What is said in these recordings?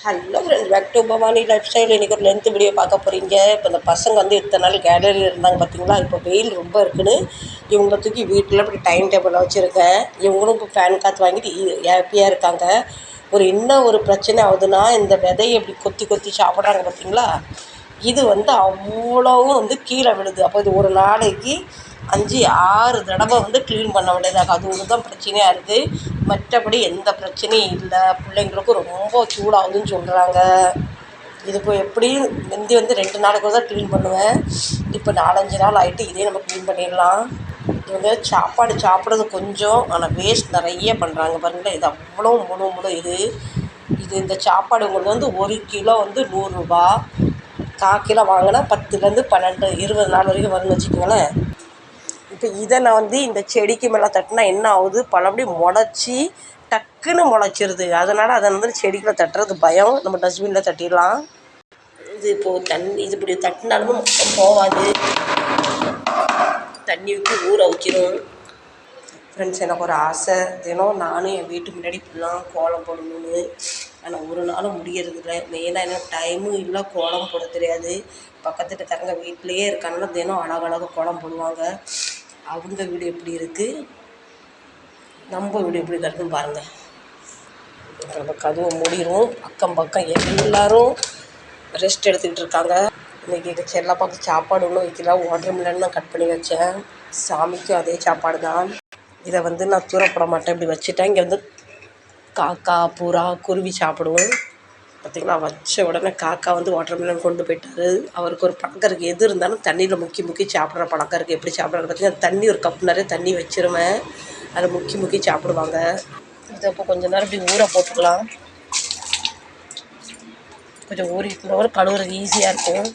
Hello friends, back to Bhavani life style. இன்றைக்கி ஒரு length video பார்க்க போகிறீங்க. இப்போ இந்த பசங்க வந்து இத்தனை நாள் கேலரியில் இருந்தாங்க பார்த்தீங்களா. இப்போ வெயில் ரொம்ப இருக்குன்னு இவங்களை தூக்கி வீட்டில் இப்படி டைம் டேபிளில் வச்சுருக்கேன். இவங்களும் இப்போ ஃபேன் காற்று வாங்கிட்டு ஹாப்பியாக இருக்காங்க. என்ன ஒரு பிரச்சனை ஆகுதுன்னா, இந்த விதையை இப்படி கொத்தி கொத்தி சாப்பிட்றாங்க பார்த்தீங்களா. இது வந்து அவ்வளவும் வந்து கீழே விழுது. அப்போ இது ஒரு நாளைக்கு 5-6 தடவை வந்து க்ளீன் பண்ண வேண்டியதாக. அது ஒன்று தான் பிரச்சனையாக இருக்குது. மற்றபடி எந்த பிரச்சனையும் இல்லை. பிள்ளைங்களுக்கும் ரொம்ப சூடாகுதுன்னு சொல்கிறாங்க. இது இப்போ எப்படி முந்தி வந்து 2 நாளைக்கு தான் க்ளீன் பண்ணுவேன். இப்போ 4-5 நாள் ஆகிட்டு இதே நம்ம க்ளீன் பண்ணிடலாம். இவங்க சாப்பாடு சாப்பிட்றது கொஞ்சம், ஆனால் வேஸ்ட் நிறைய பண்ணுறாங்க பாருங்கள். இது அவ்வளோ முழு இந்த சாப்பாடு உங்களுக்கு வந்து 1 கிலோ வந்து 100 ரூபா. 1/4 கிலோ வாங்கினா 10லேருந்து 12, 20 நாள் வரைக்கும் வரும்னு வச்சுக்கோங்களேன். இப்போ இதை நான் வந்து இந்த செடிக்கு மேலே தட்டினா என்ன ஆகுது, பழபடி முளைச்சி டக்குன்னு முளைச்சிருது. அதனால் அதை வந்து செடிக்குள்ளே தட்டுறது பயம். நம்ம டஸ்ட்பினில் தட்டிடலாம். இது இப்போது இது இப்படி தட்டினாலும் போகாது. தண்ணி ஊற்றி ஊற வச்சிடும். ஃப்ரெண்ட்ஸ், எனக்கு ஒரு ஆசை, தினம் நானும் என் வீட்டு முன்னாடி இப்படிலாம் கோலம் போடணும்னு. ஆனால் ஒரு நாளும் முடியறதில்லை. மெயினாக எனக்கு டைமும் இல்லை, கோலம் போட தெரியாது. பக்கத்துட்டுக்காரங்க வீட்டிலையே இருக்காங்கன்னா தினம் அழகழகாக கோலம் போடுவாங்க. அவங்க வீடு எப்படி இருக்குது, நம்ம வீடு எப்படி இருக்குன்னு பாருங்கள். நம்ம கதவை மூடிடும். அக்கம் பக்கம் எல்லோரும் ரெஸ்ட் எடுத்துக்கிட்டு இருக்காங்க. இன்றைக்கி எங்கள் செல்லப்பாக்கு சாப்பாடு ஒன்றும் வைக்கல. வாட்டர்மெலன் நான் கட் பண்ணி வச்சேன். சாமிக்கும் அதே சாப்பாடு தான். இதை வந்து நான் தூரப்பட மாட்டேன், இப்படி வச்சுட்டேன். இங்கே வந்து காக்கா, புறா, குருவி சாப்பிடுவோம். பார்த்திங்களா, வச்ச உடனே காக்கா வந்து வாட்டர்மெலன் கொண்டு போயிட்டாரு. அவருக்கு ஒரு பழக்கம் இருக்குது, எது இருந்தாலும் தண்ணியில் முக்கி சாப்பிட்ற பழக்கம் இருக்குது. எப்படி சாப்பிட்றாங்க பார்த்திங்கன்னா, தண்ணி ஒரு கப் நிறைய தண்ணி வச்சிருவேன், அதை முக்கி சாப்பிடுவாங்க. இதை இப்போ கொஞ்சம் நேரம் இப்படி ஊற போட்டுக்கலாம். கொஞ்சம் ஊறிட்டு கழுவுறது ஈஸியாக இருக்கும்.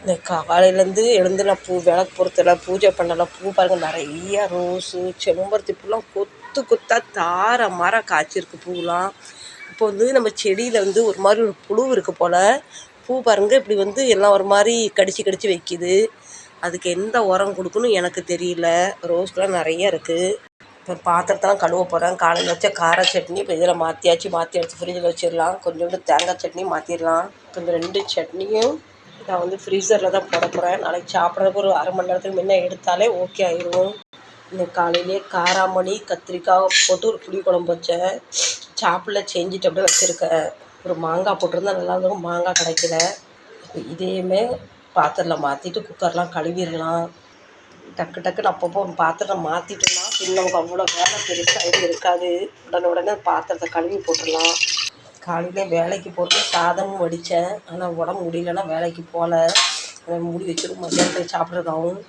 இந்த காலையிலேருந்து எழுந்து நான் விளக்கு பொறுத்தலை, பூஜை பண்ணலை. பூ பாருங்கள், நிறையா ரோஸு, செம்பருத்தி பூலாம் கொத்தாக தார மரம் காய்ச்சிருக்கு பூலாம். இப்போ வந்து நம்ம செடியில் வந்து ஒரு மாதிரி ஒரு புழு இருக்குது போல். பூ பாருங்கள், இப்படி வந்து எல்லாம் ஒரு மாதிரி கடிச்சு வைக்கிது. அதுக்கு எந்த உரம் கொடுக்கணும் எனக்கு தெரியல. ரோஸ்லாம் நிறைய இருக்குது. இப்போ பாத்திரத்தெல்லாம் கழுவ போகிறேன். காலையில் வச்ச கார சட்னி இப்போ இதில் மாற்றி எடுத்து ஃப்ரிட்ஜில் வச்சிடலாம். கொஞ்சோண்டு தேங்காய் சட்னி மாற்றிடலாம். இப்போ இந்த 2 சட்னியும் நான் வந்து ஃப்ரீசரில் தான் போட போகிறேன். நாளைக்கு சாப்பிட்றதுக்கு ஒரு அரை மணி நேரத்துக்கு முன்னே எடுத்தாலே ஓகே ஆயிடும். இன்னைக்கு காலையிலே காராமணி கத்திரிக்காய் போட்டு ஒரு புளி குழம்பு வச்சேன். சாப்பில் செஞ்சுட்டு அப்படியே வச்சுருக்கேன். ஒரு மாங்காய் போட்டிருந்தா நல்லா இருக்கும், மாங்காய் கிடைக்கல. இதையுமே பாத்திரத்தில் மாற்றிட்டு குக்கர்லாம் கழுவிடலாம். டக்குன்னு அப்பப்போ பாத்திரம் மாற்றிட்டோம்னா பின் நமக்கு அவ்வளோ வேலை பெருசாக எதுவும் இருக்காது. உடனே பாத்திரத்தை கழுவி போட்டுடலாம். காலையில் வேலைக்கு போட்டு சாதமும் வடித்தேன். ஆனால் உடம்பு முடியலன்னா வேலைக்கு போகல. மூடி வச்சுட்டு மத்தியானத்துக்கு சாப்பிட்றதாகவும்.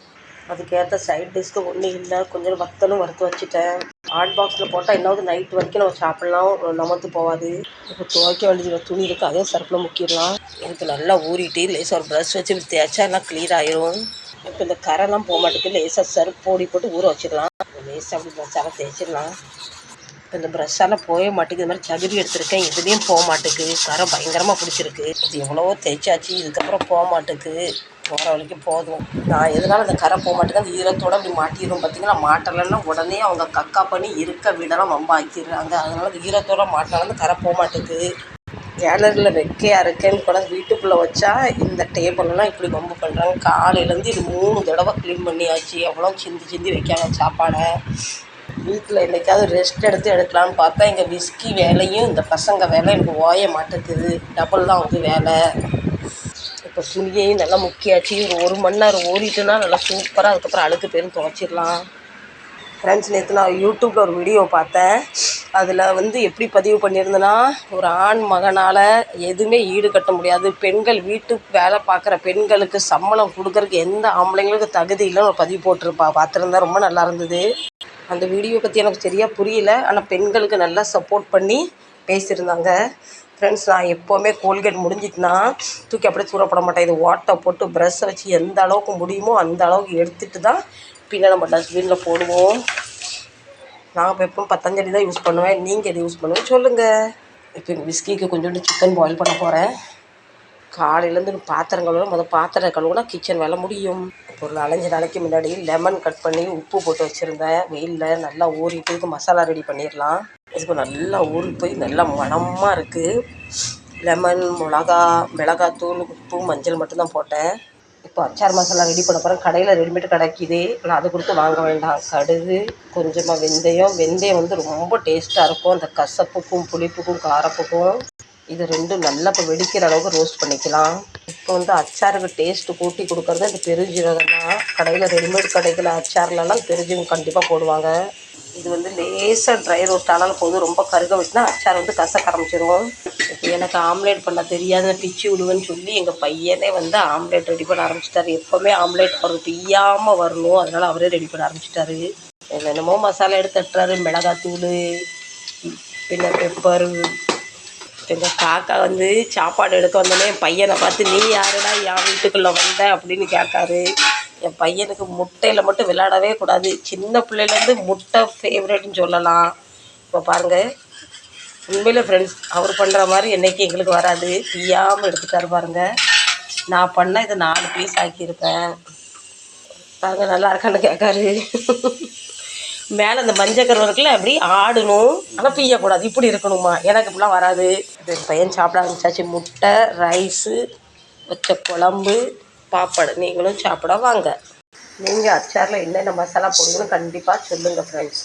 அதுக்கேற்ற சைட் டிஷ்க்கு ஒன்றும் இல்லை. கொஞ்சம் வத்தலும் வறுத்து வச்சுட்டேன். ஹாட் பாக்ஸில் போட்டால் என்னாவது நைட் வரைக்கும் நம்ம சாப்பிட்லாம், நமத்து போகாது. இப்போ துவைக்க வேண்டியது துணி இருக்குது, அதையும் சர்ஃபில் முக்கிடலாம். எனக்கு நல்லா ஊறிட்டு லேசாக ஒரு ப்ரஷ் வச்சு தேய்ச்சா எல்லாம் க்ளீன் ஆயிரும். இப்போ இந்த கரைலாம் போக மாட்டேங்குது. லேசாக சர்ஃப் பொடி போட்டு ஊற வச்சிடலாம். லேசாக அப்படி ப்ரஷ்ஷால் தேய்ச்சிடலாம். இப்போ இந்த ப்ரஷ்ஷால் போக மாட்டேங்குது. இது மாதிரி சகிரி எடுத்திருக்கேன், இதுலேயும் போக மாட்டேங்குது. கரை பயங்கரமாக பிடிச்சிருக்கு. இது எவ்வளவோ தேய்ச்சாச்சு, இதுக்கப்புறம் போக மாட்டேங்குது. போகிற வரைக்கும் போதும். நான் எதனால இந்த கரை போக மாட்டேங்குது, அந்த ஈரத்தோடு அப்படி மாட்டிடும். பார்த்திங்கன்னா, மாட்டலைன்னா உடனே அவங்க கக்கா பண்ணி இருக்க வீடெல்லாம் ரொம்ப ஆக்கிடுறாங்க. அதனால அந்த ஈரத்தோடு மாட்டினாலும் கரை போக மாட்டேங்குது. கேலரியில் வெக்கையாக இருக்கேன்னு கூட வீட்டுக்குள்ளே வச்சா இந்த டேபிளெல்லாம் இப்படி ரொம்ப பண்ணுறாங்க. காலையிலேருந்து இது 3 தடவை க்ளீன் பண்ணியாச்சு. எவ்வளோ சிந்தி வைக்காங்க சாப்பாடை. வீட்டில் என்றைக்காவது ரெஸ்ட் எடுக்கலான்னு பார்த்தா எங்கள் விஸ்கி வேலையும் இந்த பசங்க வேலை எனக்கு ஓய மாட்டேங்குது. டபுள் தான் வந்து வேலை. இப்போ துணியையும் நல்லா முக்கியாச்சு. ஒரு மணி நேரம் ஓடிட்டுனா நல்லா சூப்பராக. அதுக்கப்புறம் அழுக்கு பேரும் துவைச்சிடலாம். ஃப்ரெண்ட்ஸ், நேற்று நான் யூடியூப்பில் ஒரு வீடியோ பார்த்தேன். அதில் வந்து எப்படி பதிவு பண்ணியிருந்தேன்னா, ஒரு ஆண் மகனால் எதுவுமே ஈடுகட்ட முடியாது. பெண்கள் வீட்டுக்கு வேலை பார்க்குற பெண்களுக்கு சம்பளம் கொடுக்கறதுக்கு எந்த ஆம்பளைங்களுக்கு தகுதி இல்லைன்னு ஒரு பதிவு பார்த்துருந்தேன். ரொம்ப நல்லா இருந்தது. அந்த வீடியோ பற்றி எனக்கு சரியாக புரியல. ஆனால் பெண்களுக்கு நல்லா சப்போர்ட் பண்ணி பேசியிருந்தாங்க. ஃப்ரெண்ட்ஸ், நான் எப்போவுமே கோல்கேட் முடிஞ்சிட்டுனா தூக்கி அப்படியே தூரப்பட மாட்டேன். இது ஓட்டை போட்டு ப்ரஷ்ஷை வச்சு எந்த அளவுக்கு முடியுமோ அந்த அளவுக்கு எடுத்துகிட்டு தான் பின்ன நம்ம டஸ்ட்பினில் போடுவோம். நான் இப்போ எப்பவும் பத்தஞ்சலி தான் யூஸ் பண்ணுவேன். நீங்கள் எது யூஸ் பண்ணுவேன் சொல்லுங்கள். இப்போ எங்கள் விஸ்கிக்கு கொஞ்சோண்டு சிக்கன் பாயில் பண்ண போகிறேன். காலையிலேருந்து பாத்திரம் கழுவுனா பாத்திரம் கழுவுனா கிச்சன் வேலை முடியும். ஒரு 4-5 நாளைக்கு முன்னாடி லெமன் கட் பண்ணி உப்பு போட்டு வச்சுருந்தேன். வெயிலில் நல்லா ஊறிட்டு மசாலா ரெடி பண்ணிடலாம். இதுக்கு நல்லா ஊறி போய் நல்லா மணமாக இருக்குது. லெமன், மிளகாத்தூள், உப்பு, மஞ்சள் மட்டும்தான் போட்டேன். இப்போ அச்சார் மசாலா ரெடி பண்ண போகிறேன். கடையில் ரெடிமேட் கிடைக்கிது, ஆனால் அதை கொடுத்து வாங்க வேண்டாம். கடுகு, கொஞ்சமாக வெந்தயம் வந்து ரொம்ப டேஸ்ட்டாக இருக்கும் அந்த கசப்புக்கும் புளிப்புக்கும் காரப்புக்கும். இது ரெண்டும் நல்லா இப்போ வெடிக்கிற அளவுக்கு ரோஸ்ட் பண்ணிக்கலாம். இப்போ வந்து அச்சாருக்கு டேஸ்ட்டு கூட்டி கொடுக்குறது இந்த பெருஞ்சீரகம் தான். கடையில் ரெடிமேட் கடையில் அச்சார்லலாம் பெருஞ்சீரகம் கண்டிப்பாக போடுவாங்க. இது வந்து லேசாக ட்ரை ரோஸ்ட் ஆனாலும் போதும். ரொம்ப கருக விட்டுனா அச்சார் வந்து கசக்க ஆரம்பிச்சிடும். இப்போ எனக்கு ஆம்லேட் பண்ண தெரியாத பிச்சு விடுவேன்னு சொல்லி எங்கள் பையனே வந்து ஆம்லேட் ரெடி பண்ண ஆரம்பிச்சிட்டாரு. எப்போவுமே ஆம்லேட் அவர் பிய்யாமல் வரணும், அதனால் அவரே ரெடி பண்ண ஆரம்பிச்சிட்டாரு. என்னென்னமோ மசாலா எடுத்து தட்டுறாரு. மிளகாத்தூள், பின்ன பெப்பர். எங்கள் காக்கா வந்து சாப்பாடு எடுக்க வந்தோடனே என் பையனை பார்த்து, நீ யாருடா என் வீட்டுக்குள்ளே வந்த அப்படின்னு கேட்காரு. என் பையனுக்கு முட்டையில் மட்டும் விளையாடவே கூடாது. சின்ன பிள்ளையிலேருந்து முட்டை ஃபேவரட்னு சொல்லலாம். இப்போ பாருங்கள், உண்மையில் ஃப்ரெண்ட்ஸ் அவர் பண்ணுற மாதிரி என்றைக்கு எங்களுக்கு வராது. பிய்யாமல் எடுத்துட்டாரு பாருங்கள். நான் பண்ணால் இதை 4 பீஸ் ஆக்கியிருப்பேன். பாருங்கள் நல்லா இருக்கான்னு கேட்காரு. மேலே இந்த மஞ்சக்கரு இருக்குல்ல அப்படி ஆடணும், ஆனால் பிய்யக்கூடாது, இப்படி இருக்கணுமா. எனக்கு இப்படிலாம் வராது. என் பையன் சாப்பிட ஆரம்பிச்சாச்சு. முட்டை, ரைஸு, வச்ச குழம்பு, பாப்பாடு. நீங்களும் சாப்பிட வாங்க. நீங்கள் அச்சாரில் என்னென்ன மசாலா போடுங்கன்னு கண்டிப்பாக சொல்லுங்கள் ஃப்ரெண்ட்ஸ்.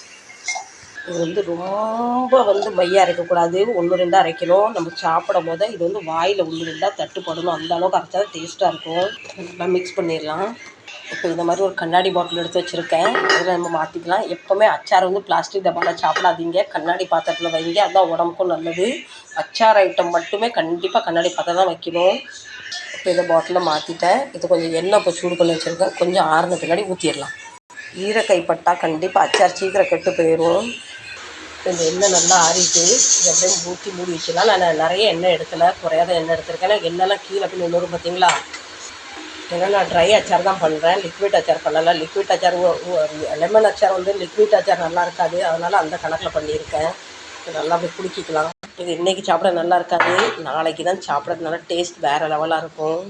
இது வந்து ரொம்ப வந்து மையாக அரைக்கக்கூடாது, 1-2 அரைக்கணும். நம்ம சாப்பிடும் போது இது வந்து வாயில் 1-2 தட்டுப்படணும். அந்த அளவுக்கு அரைச்சா தான் டேஸ்ட்டாக இருக்கும். நல்லா மிக்ஸ் பண்ணிடலாம். இப்போ இந்த மாதிரி ஒரு கண்ணாடி பாட்டில் எடுத்து வச்சுருக்கேன், அதில் நம்ம மாற்றிக்கலாம். எப்போவுமே அச்சார் வந்து பிளாஸ்டிக் டப்பாவில் சாப்பிடாதீங்க, கண்ணாடி பாத்திரத்தில் வைங்க, அதுதான் உடம்புக்கும் நல்லது. அச்சார் ஐட்டம் மட்டுமே கண்டிப்பாக கண்ணாடி பாத்திரம் தான் வைக்கணும். இப்போ இந்த பாட்டிலில் மாற்றிட்டேன். இது கொஞ்சம் எண்ணெய் இப்போ சூடு பண்ணி வச்சுருக்கேன், கொஞ்சம் ஆறுன பின்னாடி ஊற்றிடலாம். ஈரக்கைப்பட்டால் கண்டிப்பாக அச்சார் சீக்கிரம் கெட்டு போயிடும். இந்த எண்ணெய் நல்லா ஆறிட்டு இது அப்படியே ஊற்றி மூடி வச்சுக்கலாம். நான் நிறைய எண்ணெய் எடுக்கலை, குறையாத எண்ணெய் எடுத்துருக்கேன். ஏன்னா எண்ணெய்லாம் கீழே அப்படின்னு இன்னொரு பார்த்தீங்களா. ஏன்னா நான் ட்ரை அச்சார் தான் பண்ணுறேன், லிக்விட் அச்சார் பண்ணலை. லிக்விட் அச்சார், லெமன் அச்சார் வந்து லிக்விட் அச்சார் நல்லா இருக்காது, அதனால் அந்த கணக்கில் பண்ணியிருக்கேன். நல்லா போய் குடிக்கலாம். இது இன்றைக்கி சாப்பிட நல்லா இருக்காது, நாளைக்கு தான் சாப்பிட்றதுனால டேஸ்ட் வேறு லெவலாக இருக்கும்.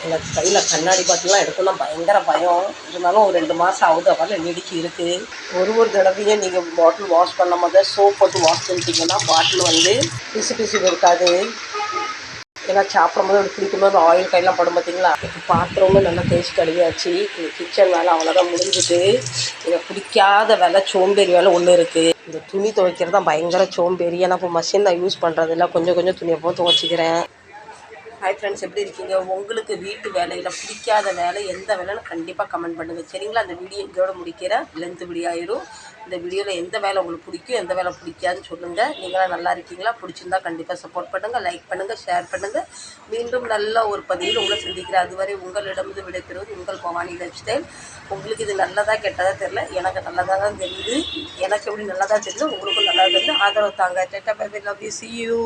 எனக்கு கையில் கண்ணாடி பாட்டிலாம் எடுக்கணும்னா பயங்கர பயம். இருந்தாலும் ஒரு 2 மாதம் ஆகுது, அவரில் நீடிச்சு இருக்குது. ஒரு தடவையும் நீங்கள் பாட்டில் வாஷ் பண்ணும் போது சோப் போட்டு வாஷ் பண்ணிட்டீங்கன்னா பாட்டில் வந்து பிசு இருக்காது. ஏன்னா சாப்பிடும்போது அப்படி பிடிக்கும்போது ஆயில் கையெல்லாம் படும் பார்த்தீங்களா. இப்போ பாத்திரமும் நல்லா தேய்ச்சி கழுவியாச்சு. கிச்சன் வேலை அவ்வளோதான் முடிஞ்சுட்டு. இதை பிடிக்காத வேலை சோம்பேறி வேலை ஒன்று இருக்குது. இந்த துணி துவைக்கிறது தான் பயங்கர சோம்பேறி. ஏன்னா இப்போ மஷின் நான் யூஸ் பண்ணுறதில்ல, கொஞ்சம் துணியை போய் துவைச்சிக்கிறேன். ஹாய் ஃப்ரெண்ட்ஸ், எப்படி இருக்கீங்க? உங்களுக்கு வீட்டு வேலையில் பிடிக்காத வேலை எந்த வேலைன்னு கண்டிப்பாக கமெண்ட் பண்ணுங்கள், சரிங்களா? அந்த வீடியோ இதோட முடிக்கிறேன், லென்த்து வீடியோ ஆயிரும். இந்த வீடியோவில் எந்த வேலை உங்களுக்கு பிடிக்கும், எந்த வேலை பிடிக்காதுன்னு சொல்லுங்கள். நீங்களாம் நல்லா இருக்கீங்களா? பிடிச்சிருந்தா கண்டிப்பாக சப்போர்ட் பண்ணுங்கள், லைக் பண்ணுங்கள், ஷேர் பண்ணுங்கள். மீண்டும் நல்ல ஒரு பதிவில் உங்களை சந்திக்கிறேன். அதுவரை உங்களிடமிருந்து விடைபெறுவது உங்கள் பவானி லைஃப் ஸ்டைல். உங்களுக்கு இது நல்லதாக கெட்டதாக தெரியல, எனக்கு நல்லதாக தான் தெரியுது. எனக்கு எப்படி நல்லதாக தெரியுது, உங்களுக்கும் நல்லா தெரியுது. ஆதரவு தாங்க. Tata bye bye, love you, see you.